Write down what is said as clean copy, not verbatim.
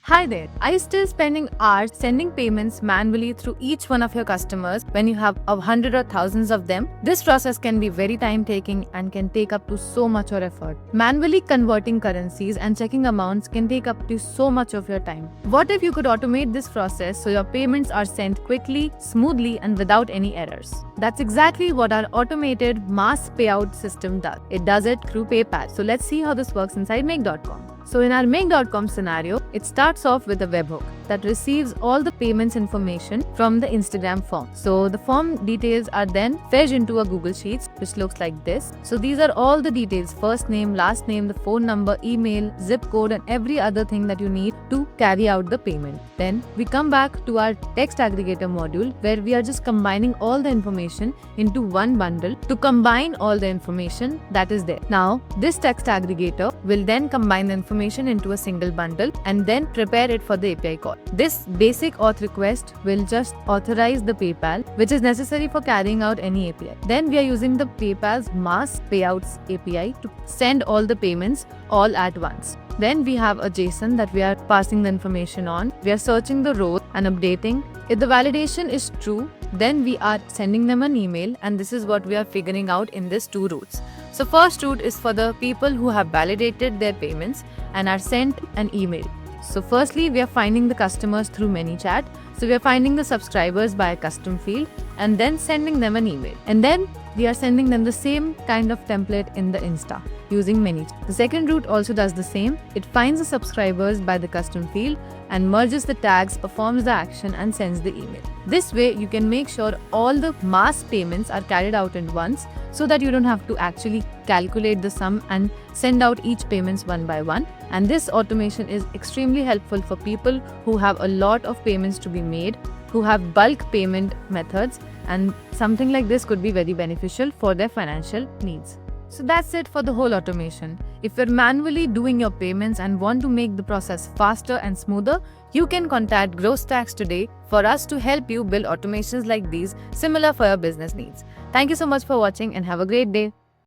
Hi there. Are you still spending hours sending payments manually through each one of your customers when you have 100 or thousands of them? This process can be very time taking and can take up to so much of effort. Manually converting currencies and checking amounts can take up to so much of your time. What if you could automate this process so your payments are sent quickly, smoothly, and without any errors? That's exactly what our automated mass payout system does. It does it through PayPal. So let's see how this works inside Make.com. So in our Make.com scenario, it starts off with a webhook that receives all the payments information from the Instagram form. So the form details are then fetched into a Google Sheets, which looks like this. So these are all the details: first name, last name, the phone number, email, zip code, and every other thing that you need to carry out the payment. Then we come back to our text aggregator module, where we are just combining all the information into one bundle to combine all the information that is there. Now, this text aggregator will then combine the information into a single bundle and then prepare it for the API call. This basic auth request will just authorize the PayPal, which is necessary for carrying out any API. Then we are using the PayPal's mass payouts API to send all the payments all at once. Then we have a JSON that we are passing the information on. We are searching the row and updating. If the validation is true, then we are sending them an email, and this is what we are figuring out in these two routes. So first route is for the people who have validated their payments and are sent an email. So firstly, we are finding the customers through ManyChat. So we are finding the subscribers by a custom field and then sending them an email. And then we are sending them the same kind of template in the Insta using ManyChat. The second route also does the same. It finds the subscribers by the custom field and merges the tags, performs the action, and sends the email. This way, you can make sure all the mass payments are carried out at once, so that you don't have to actually calculate the sum and send out each payments one by one. And this automation is extremely helpful for people who have a lot of payments to be made, who have bulk payment methods, and something like this could be very beneficial for their financial needs. So that's it for the whole automation. If you're manually doing your payments and want to make the process faster and smoother, you can contact GrowthStacks today for us to help you build automations like these similar for your business needs. Thank you so much for watching and have a great day.